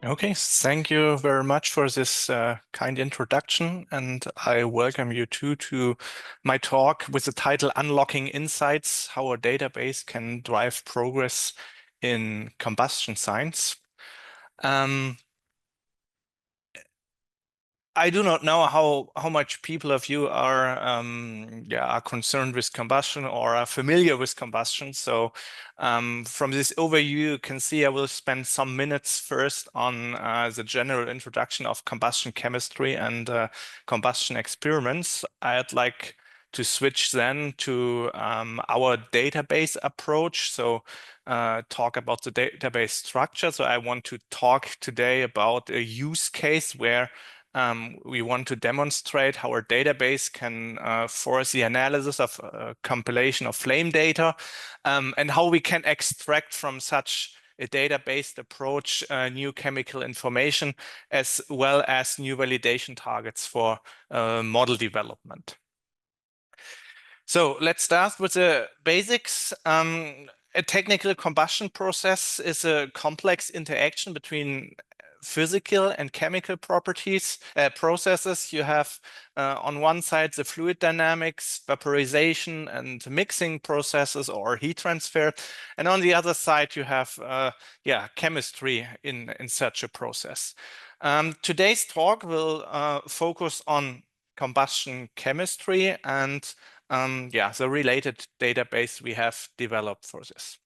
Okay, thank you very much for this kind introduction, and I welcome you too to my talk with the title Unlocking Insights, How a Database Can Drive Progress in Combustion Science. I do not know how much people of you are concerned with combustion or are familiar with combustion. So from this overview, you can see I will spend some minutes first on the general introduction of combustion chemistry and combustion experiments. I'd like to switch then to our database approach. So talk about the database structure. So I want to talk today about a use case where we want to demonstrate how our database can force the analysis of compilation of flame data and how we can extract from such a data-based approach new chemical information as well as new validation targets for model development. So let's start with the basics. A technical combustion process is a complex interaction between physical and chemical processes. You have on one side the fluid dynamics, vaporization and mixing processes or heat transfer, and on the other side you have chemistry in such a process. Today's talk will focus on combustion chemistry and the related database we have developed for this.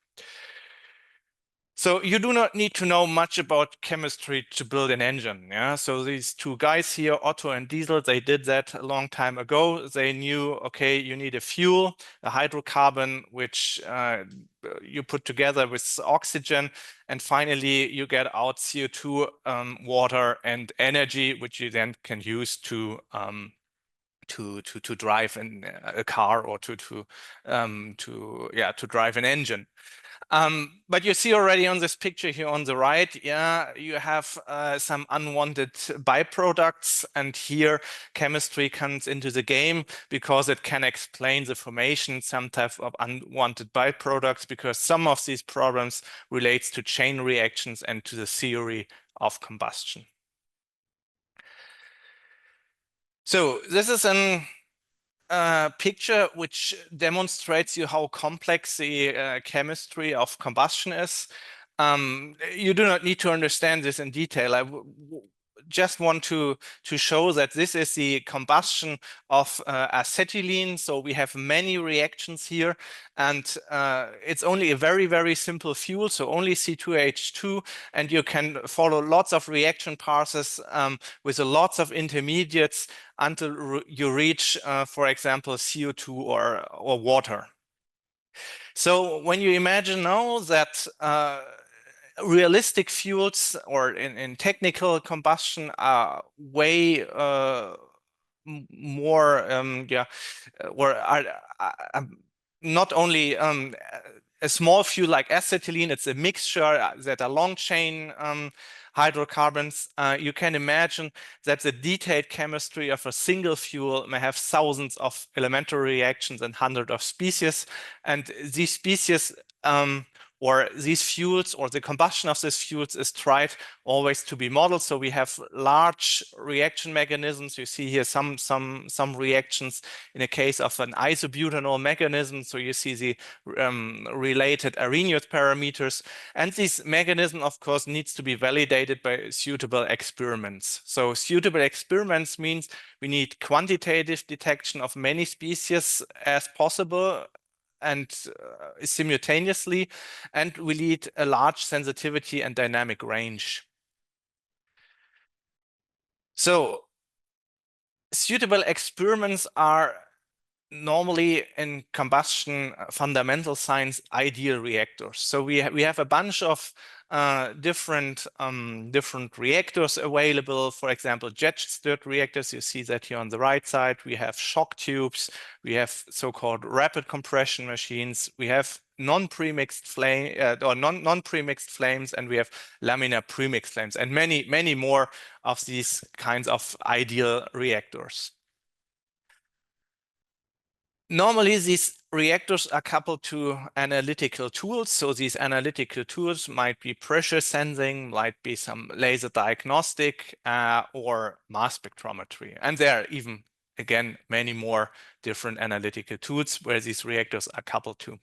So you do not need to know much about chemistry to build an engine. Yeah. So these two guys here, Otto and Diesel, they did that a long time ago. They knew, okay, you need a fuel, a hydrocarbon, which you put together with oxygen, and finally you get out CO2, water, and energy, which you then can use to drive in a car or to drive an engine. But you see already on this picture here on the right, you have some unwanted byproducts, and here chemistry comes into the game because it can explain the formation some type of unwanted byproducts, because some of these problems relates to chain reactions and to the theory of combustion. So this is a picture which demonstrates you how complex the chemistry of combustion is. You do not need to understand this in detail. I just want to show that this is the combustion of acetylene. So we have many reactions here, and it's only a very, very simple fuel, so only C2H2, and you can follow lots of reaction paths with lots of intermediates until you reach, for example, CO2 or water. So when you imagine now that realistic fuels or in technical combustion are way more or are not only a small fuel like acetylene, it's a mixture that are long chain hydrocarbons. You can imagine that the detailed chemistry of a single fuel may have thousands of elementary reactions and hundreds of species, and these species or these fuels or the combustion of these fuels is tried always to be modeled. So we have large reaction mechanisms. You see here some reactions in a case of an isobutanol mechanism. So you see the related Arrhenius parameters. And this mechanism, of course, needs to be validated by suitable experiments. So suitable experiments means we need quantitative detection of many species as possible and simultaneously, and we need a large sensitivity and dynamic range. So suitable experiments are normally in combustion fundamental science ideal reactors. So we have a bunch of different reactors available. For example, jet-stirred reactors. You see that here on the right side. We have shock tubes. We have so-called rapid compression machines. We have non-premixed flame or non-premixed flames, and we have laminar premixed flames, and many more of these kinds of ideal reactors. Normally, these reactors are coupled to analytical tools. So these analytical tools might be pressure sensing, might be some laser diagnostic, or mass spectrometry. And there are even, again, many more different analytical tools where these reactors are coupled to.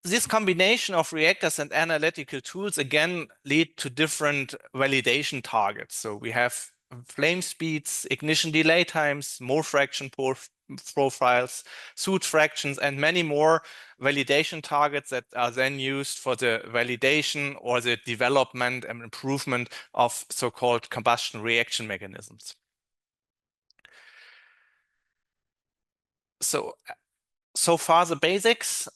This combination of reactors and analytical tools again lead to different validation targets. So we have flame speeds, ignition delay times, mole fraction profiles, soot fractions, and many more validation targets that are then used for the validation or the development and improvement of so-called combustion reaction mechanisms. So far the basics.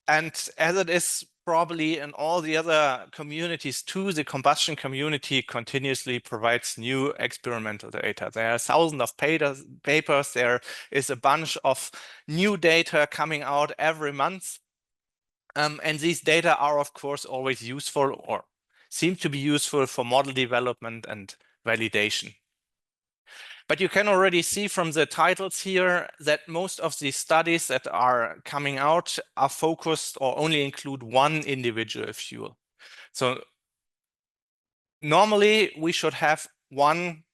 And as it is probably in all the other communities too, the combustion community continuously provides new experimental data. There are thousands of papers. There is a bunch of new data coming out every month. And these data are, of course, always useful or seem to be useful for model development and validation. But you can already see from the titles here that most of the studies that are coming out are focused or only include one individual fuel. So normally we should have one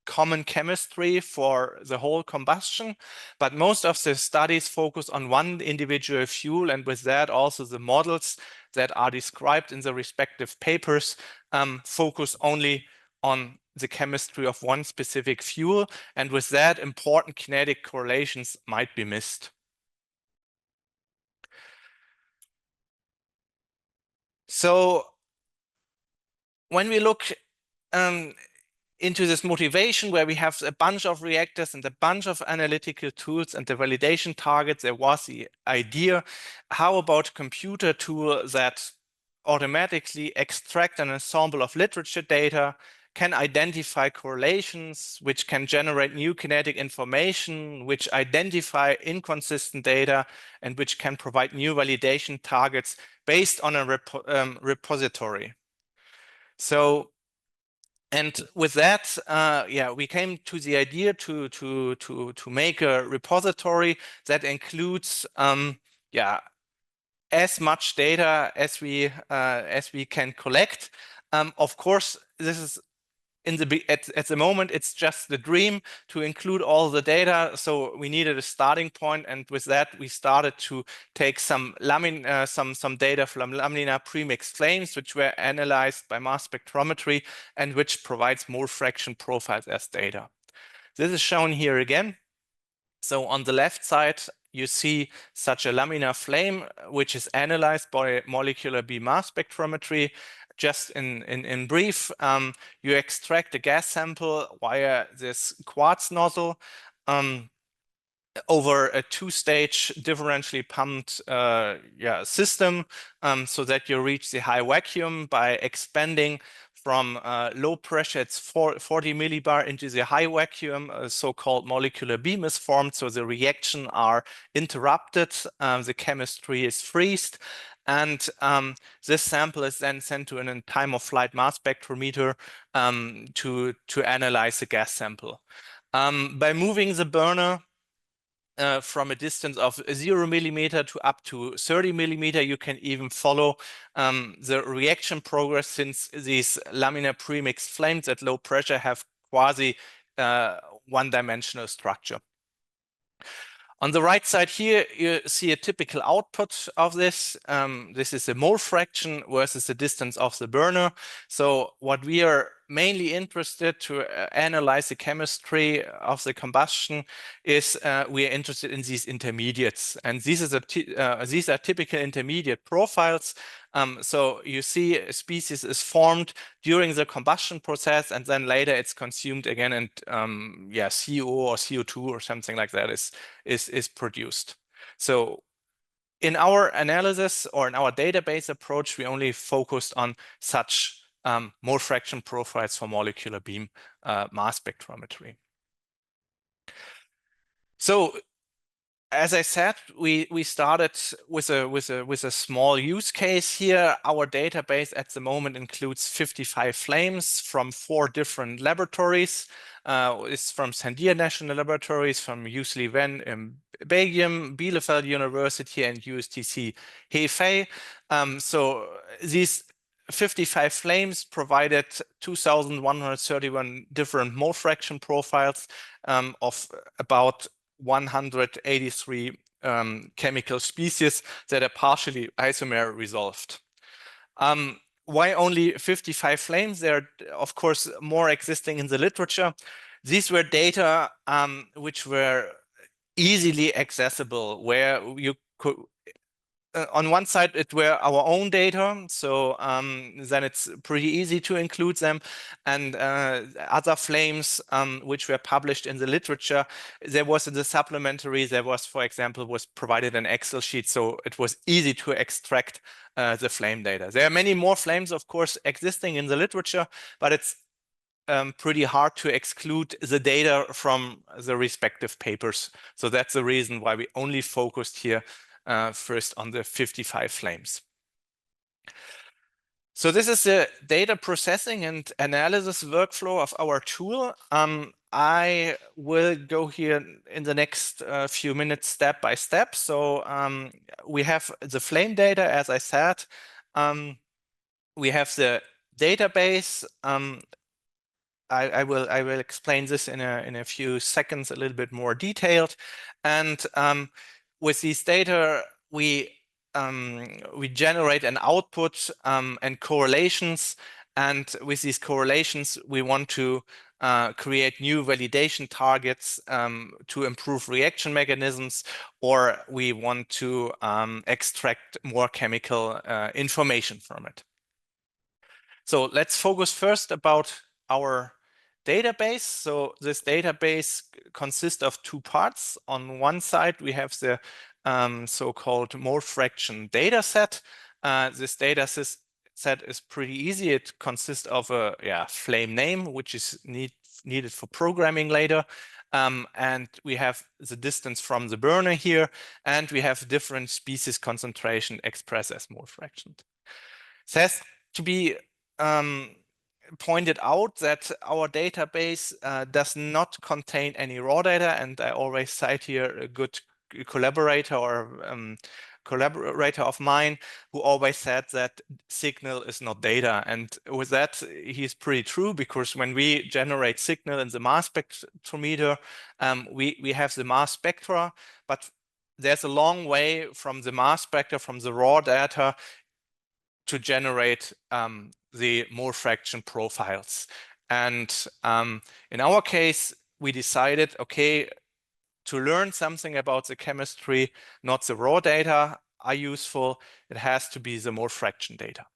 common chemistry for the whole combustion, but most of the studies focus on one individual fuel, and with that also the models that are described in the respective papers focus only on the chemistry of one specific fuel, and with that important kinetic correlations might be missed. So when we look into this motivation where we have a bunch of reactors and a bunch of analytical tools and the validation targets, there was the idea, how about a computer tool that automatically extract an ensemble of literature data, can identify correlations, which can generate new kinetic information, which identify inconsistent data, and which can provide new validation targets based on a repository. So, and with that, we came to the idea to make a repository that includes, as much data as we can collect. Of course, this is at the moment it's just the dream to include all the data. So we needed a starting point, and with that we started to take some data from laminar premixed flames, which were analyzed by mass spectrometry and which provides mole fraction profiles as data. This is shown here again. So on the left side, you see such a laminar flame, which is analyzed by molecular beam mass spectrometry. Just in brief, you extract a gas sample via this quartz nozzle over a two-stage differentially pumped system, so that you reach the high vacuum by expanding from low pressure, it's 40 millibar, into the high vacuum. A so-called molecular beam is formed, so the reaction are interrupted, the chemistry is freezed, and this sample is then sent to a time-of-flight mass spectrometer to analyze the gas sample. By moving the burner from a distance of 0 millimeter to up to 30 millimeter, you can even follow the reaction progress, since these laminar premixed flames at low pressure have quasi one-dimensional structure. On the right side here, you see a typical output of this. This is the mole fraction versus the distance of the burner. So what we are mainly interested to analyze the chemistry of the combustion is we are interested in these intermediates. And these are typical intermediate profiles. So you see a species is formed during the combustion process, and then later it's consumed again, and CO or CO2 or something like that is produced. So in our analysis or in our database approach, we only focused on such mole fraction profiles for molecular beam mass spectrometry. So as I said, we started with a small use case here. Our database at the moment includes 55 flames from 4 different laboratories. It's from Sandia National Laboratories, from UC Leuven in Belgium, Bielefeld University, and USTC Hefei. So these 55 flames provided 2,131 different mole fraction profiles of about 183 chemical species that are partially isomer resolved. Why only 55 flames? There are, of course, more existing in the literature. These were data which were easily accessible, where you could, on one side, it were our own data, so then it's pretty easy to include them. And other flames which were published in the literature, there was in the supplementary, there was, for example, was provided an Excel sheet, so it was easy to extract the flame data. There are many more flames, of course, existing in the literature, but it's pretty hard to exclude the data from the respective papers. So that's the reason why we only focused here first on the 55 flames. So this is the data processing and analysis workflow of our tool. I will go here in the next few minutes step by step. So we have the flame data, as I said. We have the database. I will explain this in a few seconds, a little bit more detailed. And with these data, we generate an output and correlations. And with these correlations, we want to create new validation targets to improve reaction mechanisms, or we want to extract more chemical information from it. So let's focus first about our database. So this database consists of 2 parts. On one side, we have the so-called mole fraction data set. This data set is pretty easy. It consists of a flame name, which is needed for programming later. And we have the distance from the burner here, and we have different species concentration expressed as mole fractions. It has to be pointed out that our database does not contain any raw data, and I always cite here a good collaborator or collaborator of mine who always said that signal is not data. And with that, he's pretty true, because when we generate signal in the mass spectrometer, we have the mass spectra, but there's a long way from the mass spectra, from the raw data, to generate the mole fraction profiles. And in our case, we decided, okay, to learn something about the chemistry, not the raw data are useful. It has to be the mole fraction data.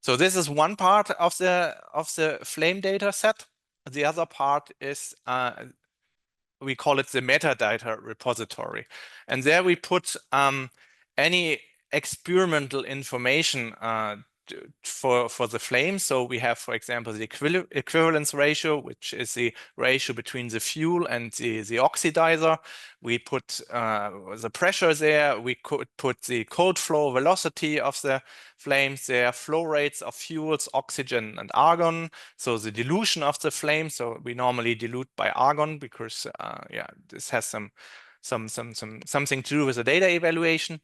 So this is one part of the flame data set. The other part is we call it the metadata repository, and there we put any experimental information for the flame. So we have, for example, the equivalence ratio, which is the ratio between the fuel and the oxidizer. We put the pressure there. We could put the cold flow velocity of the flames there, flow rates of fuels, oxygen and argon. So the dilution of the flame. So we normally dilute by argon because this has something to do with the data evaluation.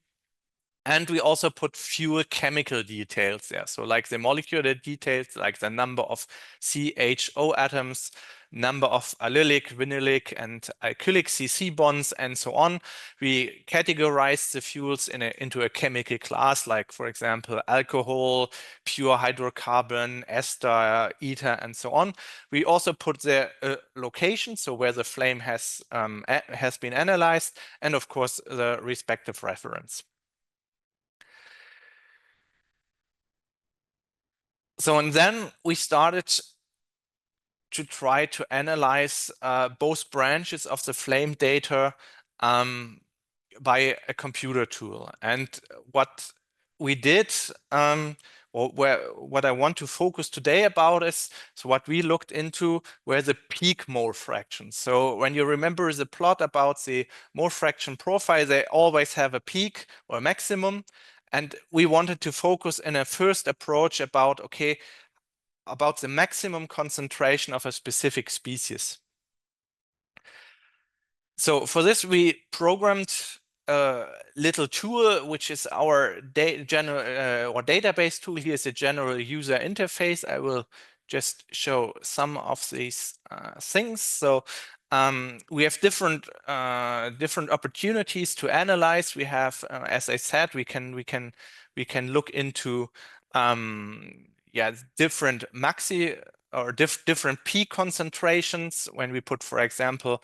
And we also put fuel chemical details there. So like the molecular details, like the number of CHO atoms, number of allylic, vinylic, and alkylic CC bonds, and so on. We categorize the fuels into a chemical class, like, for example, alcohol, pure hydrocarbon, ester, ether, and so on. We also put the location, so where the flame has been analyzed, and of course, the respective reference. So, and then we started to try to analyze both branches of the flame data by a computer tool. And what we did or what I want to focus today about is, so what we looked into were the peak mole fractions. So when you remember the plot about the mole fraction profile, they always have a peak or a maximum. And we wanted to focus in a first approach about, okay, about the maximum concentration of a specific species. So for this, we programmed a little tool, which is our database tool. Here is a general user interface. I will just show some of these things. So we have different opportunities to analyze. We have, as I said, we can look into different maxi or different peak concentrations when we put, for example,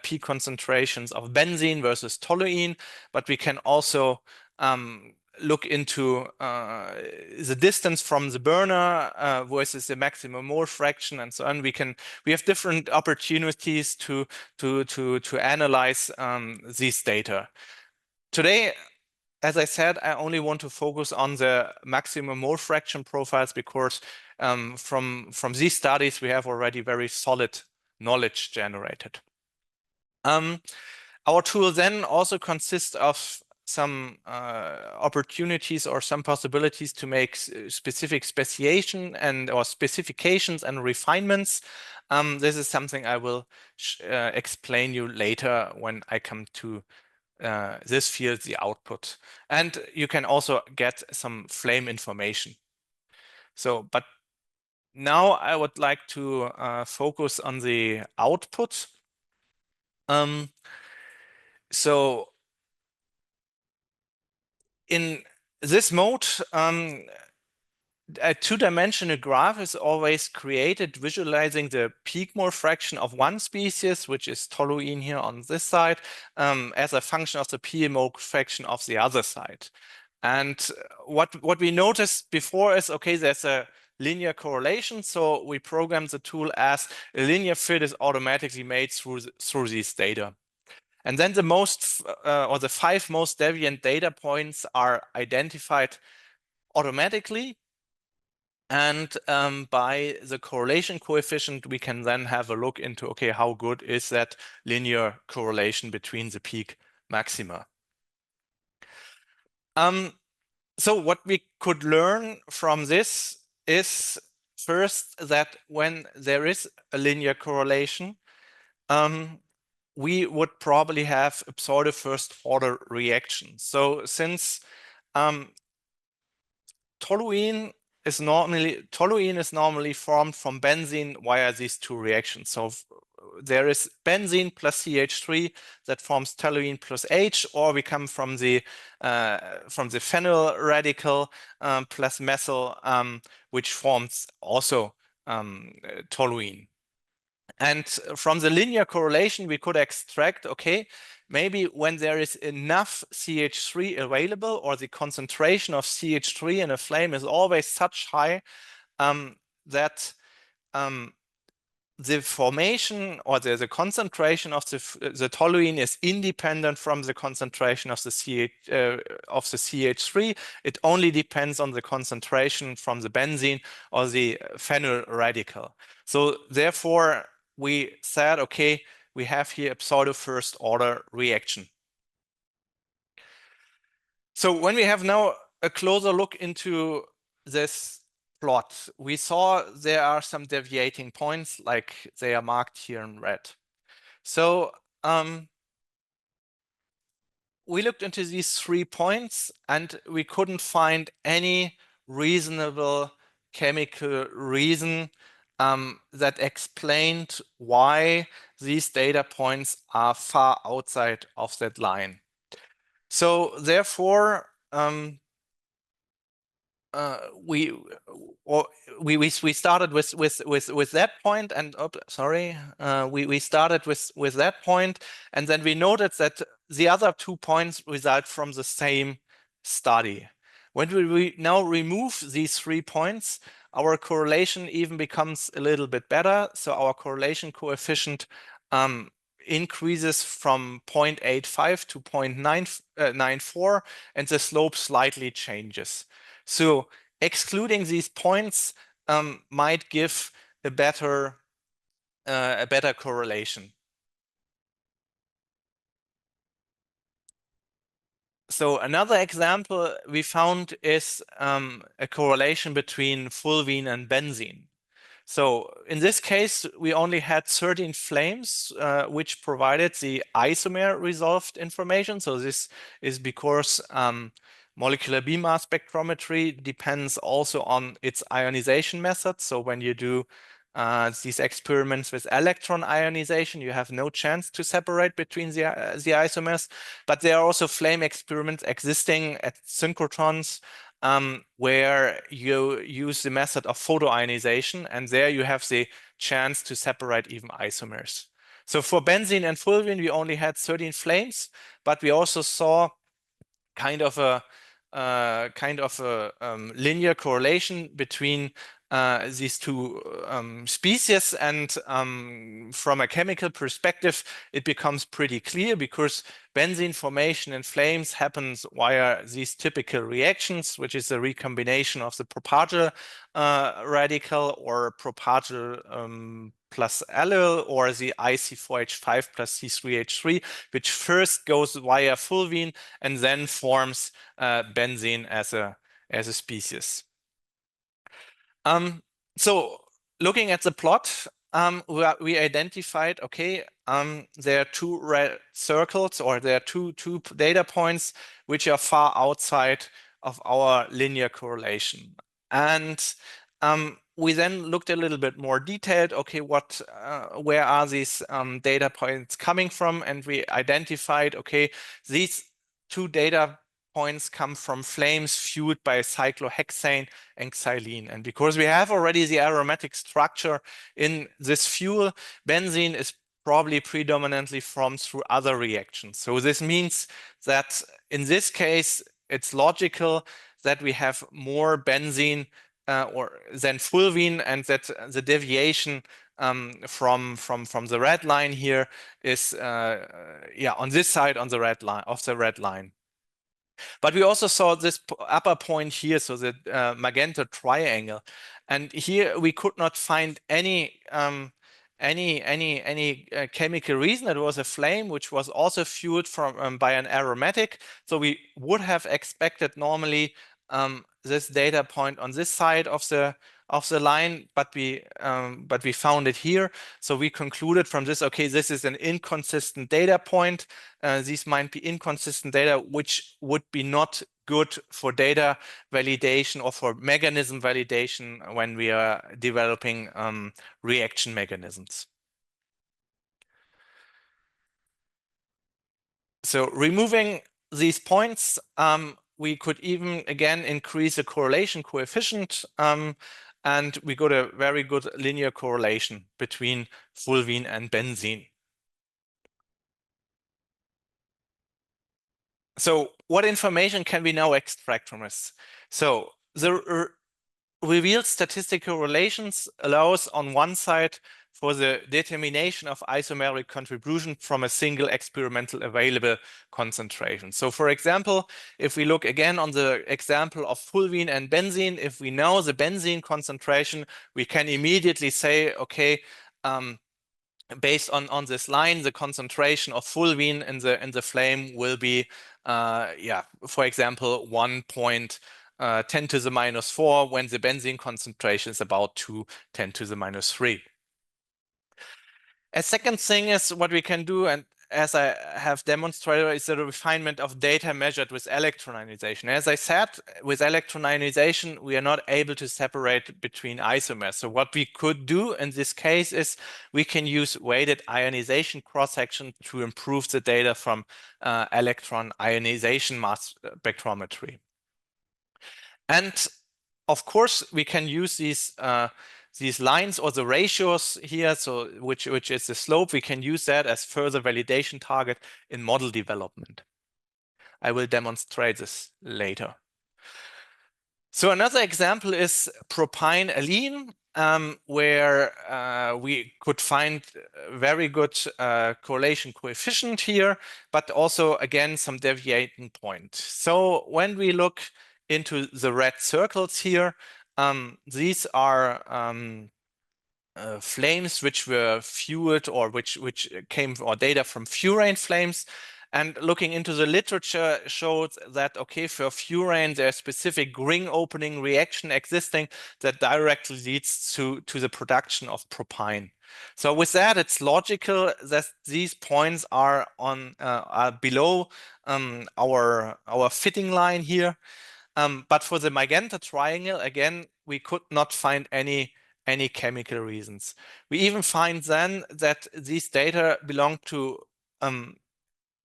peak concentrations of benzene versus toluene, but we can also look into the distance from the burner versus the maximum mole fraction and so on. We have different opportunities to analyze these data. Today, as I said, I only want to focus on the maximum mole fraction profiles because from these studies we have already very solid knowledge generated. Our tool then also consists of some opportunities or some possibilities to make specific specification or specifications and refinements. This is something I will explain you later when I come to this field, the output. And you can also get some flame information. So, but now I would like to focus on the output. So in this mode, a two-dimensional graph is always created visualizing the peak mole fraction of one species, which is toluene here on this side, as a function of the peak mole fraction of the other side. And what we noticed before is, okay, there's a linear correlation. So we program the tool as a linear fit is automatically made through these data. And then the most or the 5 most deviant data points are identified automatically. And by the correlation coefficient, we can then have a look into, okay, how good is that linear correlation between the peak maxima? So what we could learn from this is first that when there is a linear correlation, we would probably have a pseudo first order reaction. So since toluene is normally formed from benzene via these two reactions. So there is benzene plus CH3 that forms toluene plus H, or we come from the phenyl radical plus methyl, which forms also toluene. And from the linear correlation, we could extract, okay, maybe when there is enough CH3 available, or the concentration of CH3 in a flame is always such high that the formation or the concentration of the toluene is independent from the concentration of the CH3. It only depends on the concentration from the benzene or the phenyl radical. So therefore, we said, okay, we have here a pseudo first order reaction. So when we have now a closer look into this plot, we saw there are some deviating points, like they are marked here in red. So we looked into these 3 points and we couldn't find any reasonable chemical reason that explained why these data points are far outside of that line. So therefore, we started with that point, and we started with that point, and then we noted that the other 2 points result from the same study. When we now remove these 3 points, our correlation even becomes a little bit better. So our correlation coefficient increases from 0.85 to 0.94, and the slope slightly changes. So excluding these points might give a better correlation. So another example we found is a correlation between fulvene and benzene. So in this case, we only had 13 flames, which provided the isomer resolved information. So this is because molecular beam mass spectrometry depends also on its ionization method. So when you do these experiments with electron ionization, you have no chance to separate between the isomers. But there are also flame experiments existing at synchrotrons where you use the method of photoionization, and there you have the chance to separate even isomers. So for benzene and fulvene, we only had 13 flames, but we also saw kind of a linear correlation between these two species, and from a chemical perspective, it becomes pretty clear because benzene formation in flames happens via these typical reactions, which is a recombination of the propargyl radical or propargyl plus allyl, or the IC4H5 plus C3H3, which first goes via fulvene and then forms benzene as a species. So looking at the plot, we identified, okay, there are two red circles, or there are two data points which are far outside of our linear correlation. And we then looked a little bit more detailed, okay, where are these data points coming from? And we identified, okay, these two data points come from flames fueled by cyclohexane and xylene. And because we have already the aromatic structure in this fuel, benzene is probably predominantly formed through other reactions. So this means that in this case, it's logical that we have more benzene than fulvene, and that the deviation from the red line here is on this side on the red line. But we also saw this upper point here, so the magenta triangle, and here we could not find any chemical reason. It was a flame which was also fueled from by an aromatic. So we would have expected normally this data point on this side of the line, but we found it here. So we concluded from this, okay, this is an inconsistent data point. These might be inconsistent data, which would be not good for data validation or for mechanism validation when we are developing reaction mechanisms. So removing these points, we could even again increase the correlation coefficient, and we got a very good linear correlation between fulvene and benzene. So what information can we now extract from this? So the revealed statistical relations allows on one side for the determination of isomeric contribution from a single experimental available concentration. So for example, if we look again on the example of fulvene and benzene, if we know the benzene concentration, we can immediately say, okay, based on this line, the concentration of fulvene in the flame will be, for example, 1.10 to the minus 4, when the benzene concentration is about 2.10 to the minus 3. A second thing is what we can do, and as I have demonstrated, is the refinement of data measured with electron ionization. As I said, with electron ionization, we are not able to separate between isomers. So what we could do in this case is we can use weighted ionization cross-section to improve the data from electron ionization mass spectrometry. And of course, we can use these lines or the ratios here, so which is the slope. We can use that as further validation target in model development. I will demonstrate this later. So another example is propyne-alene, where we could find a very good correlation coefficient here, but also again some deviating point. So when we look into the red circles here, these are flames which were fueled or which came or data from furane flames. And looking into the literature showed that, okay, for furane, there's specific ring opening reaction existing that directly leads to the production of propane. So with that, it's logical that these points are on are below our fitting line here. But for the magenta triangle, again, we could not find any chemical reasons. We even find then that these data belong to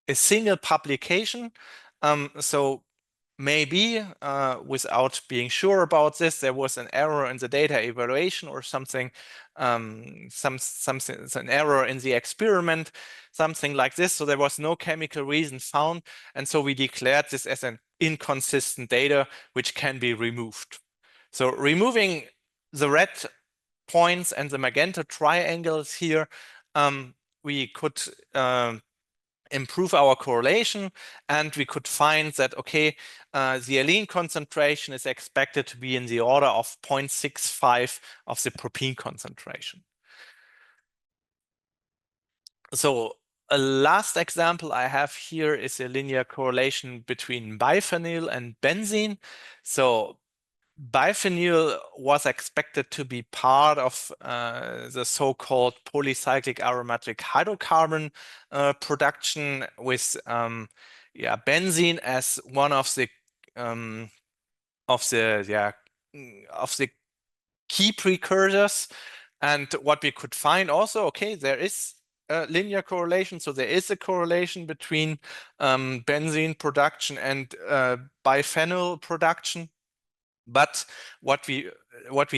a single publication. So maybe without being sure about this, there was an error in the data evaluation or something, something, an error in the experiment, something like this. So there was no chemical reason found. And so we declared this as an inconsistent data, which can be removed. So removing the red points and the magenta triangles here, we could improve our correlation, and we could find that, okay, the allene concentration is expected to be in the order of 0.65 of the propene concentration. So a last example I have here is a linear correlation between biphenyl and benzene. So biphenyl was expected to be part of the so-called polycyclic aromatic hydrocarbon production with benzene as one of the key precursors. And what we could find also, okay, there is a linear correlation. So there is a correlation between benzene production and biphenyl production. But what we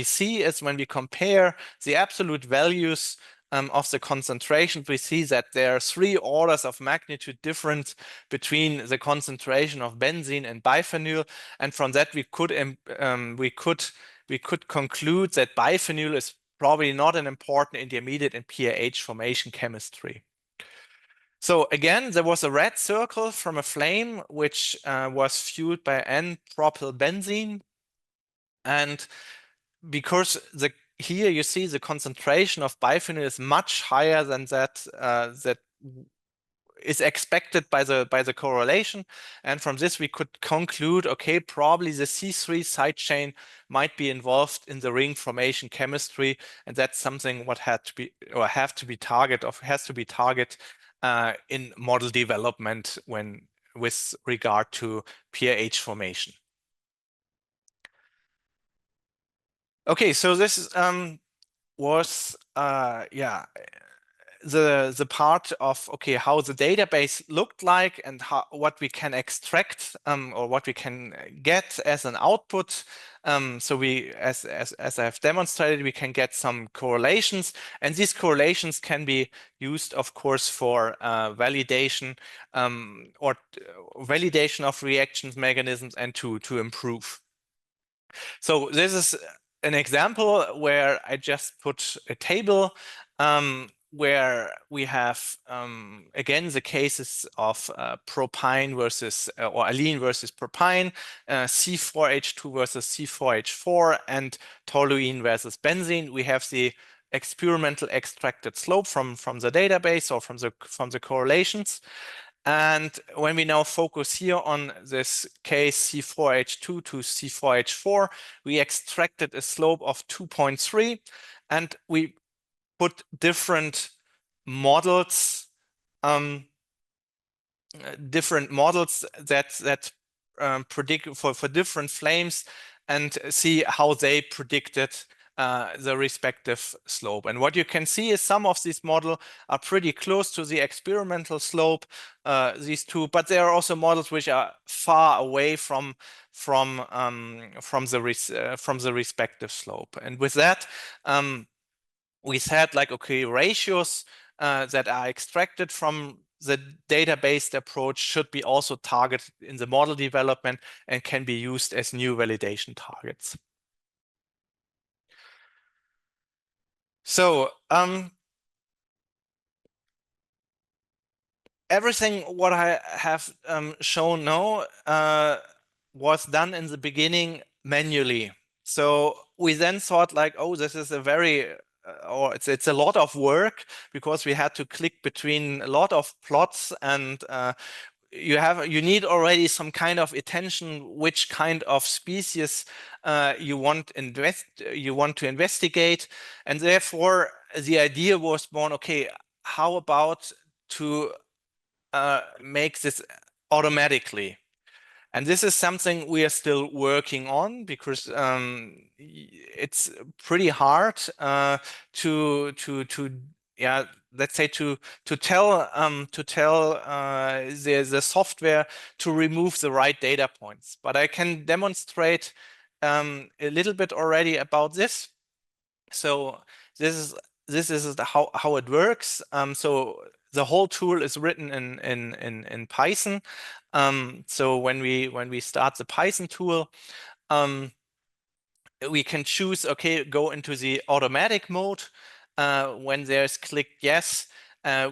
see is when we compare the absolute values of the concentration, we see that there are 3 orders of magnitude difference between the concentration of benzene and biphenyl, and from that we could conclude that biphenyl is probably not an important intermediate in PAH formation chemistry. So again, there was a red circle from a flame which was fueled by N-propylbenzene. And because here you see the concentration of biphenyl is much higher than that is expected by the correlation, and from this we could conclude, okay, probably the C3 side chain might be involved in the ring formation chemistry, and that's something what has to be target in model development with regard to PAH formation. Okay, so this was the part of, okay, how the database looked like and what we can extract or what we can get as an output. So we, as I have demonstrated, we can get some correlations, and these correlations can be used, of course, for validation or validation of reactions mechanisms and to improve. So this is an example where I just put a table where we have, again, the cases of propine versus, or allene versus propine, C4H2 versus C4H4, and toluene versus benzene. We have the experimental extracted slope from the database or from the correlations. And when we now focus here on this case C4H2 to C4H4, we extracted a slope of 2.3, and we put different models, that predict for different flames and see how they predicted the respective slope. And what you can see is some of these models are pretty close to the experimental slope, these two, but there are also models which are far away from the respective slope. And with that, we said, like, okay, ratios that are extracted from the data-based approach should be also targeted in the model development and can be used as new validation targets. So everything what I have shown now was done in the beginning manually. So we then thought like, oh, this is a very or it's a lot of work, because we had to click between a lot of plots, and you need already some kind of attention, which kind of species you want to investigate, and therefore the idea was born. Okay, how about to make this automatically? And this is something we are still working on, because it's pretty hard to yeah, let's say to tell the software to remove the right data points. But I can demonstrate a little bit already about this. So this is how it works. So the whole tool is written in Python. So when we start the Python tool, we can choose, okay, go into the automatic mode. When there's clicked yes,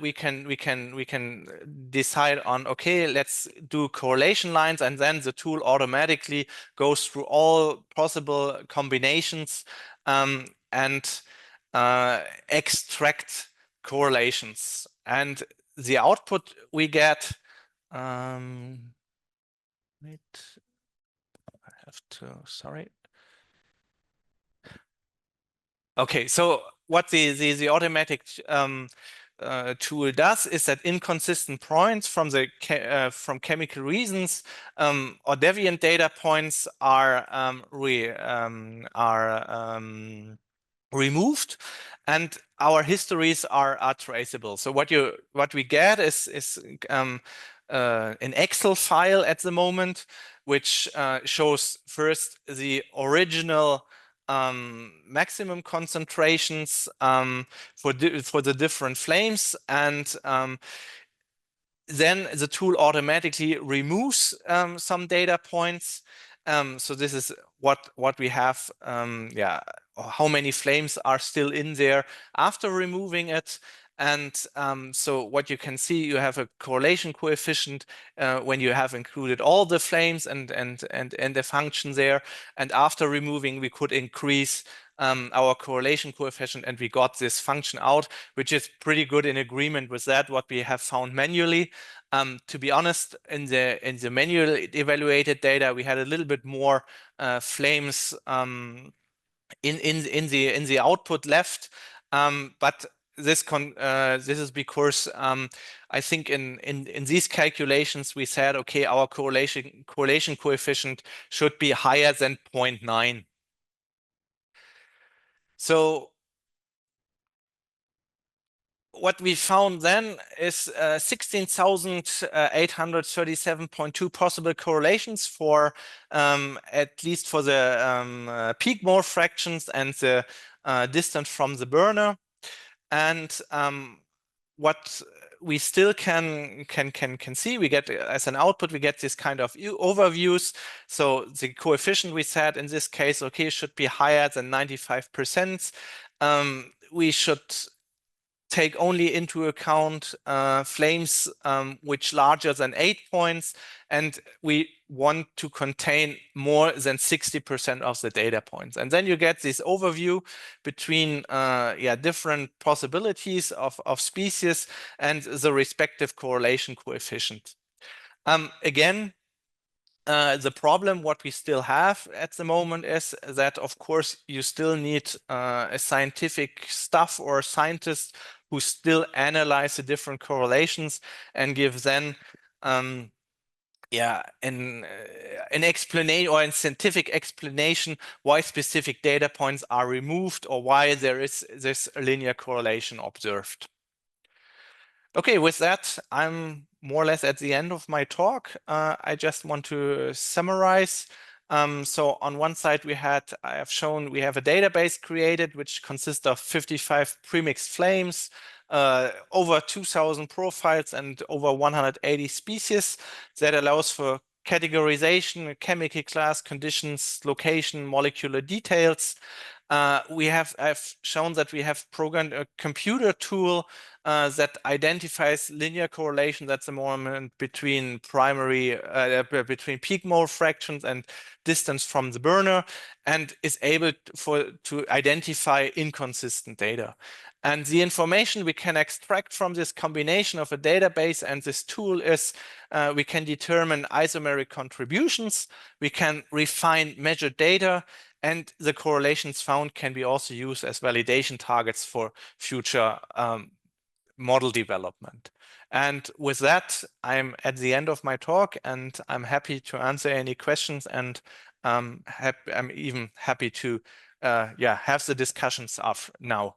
we can decide on, okay, let's do correlation lines, and then the tool automatically goes through all possible combinations and extract correlations. And the output we get, wait, I have to, sorry. Okay, so what the automatic tool does is that inconsistent points from from chemical reasons or deviant data points are removed, and our histories are traceable. So what we get is an Excel file at the moment, which shows first the original maximum concentrations for the different flames, and then the tool automatically removes some data points. So this is what we have, yeah, how many flames are still in there after removing it. And so what you can see, you have a correlation coefficient when you have included all the flames and the function there. And after removing, we could increase our correlation coefficient, and we got this function out, which is pretty good in agreement with that what we have found manually. To be honest, in the manual evaluated data, we had a little bit more flames in the output left, but this is because I think in these calculations we said, okay, our correlation coefficient should be higher than 0.9. So what we found then is 16,837.2 possible correlations for at least for the peak mode fractions and the distance from the burner. And what we still can see, we get as an output, we get this kind of overviews. So the coefficient we set in this case, okay, should be higher than 95%. We should take only into account flames which larger than 8 points, and we want to contain more than 60% of the data points. And then you get this overview between different possibilities of species and the respective correlation coefficient. Again, the problem what we still have at the moment is that, of course, you still need a scientific staff or scientists who still analyze the different correlations and give then an explanation or a scientific explanation why specific data points are removed or why there is this linear correlation observed. Okay, with that, I'm more or less at the end of my talk. I just want to summarize. So on one side, I have shown we have a database created, which consists of 55 premixed flames, over 2,000 profiles, and over 180 species that allows for categorization, chemical class, conditions, location, molecular details. I've shown that we have programmed a computer tool that identifies linear correlation, that's the moment between between peak mole fractions and distance from the burner, and is able to identify inconsistent data. And the information we can extract from this combination of a database and this tool is we can determine isomeric contributions, we can refine measured data, and the correlations found can be also used as validation targets for future model development. And with that, I'm at the end of my talk, and I'm happy to answer any questions, and I'm even happy to have the discussions of now.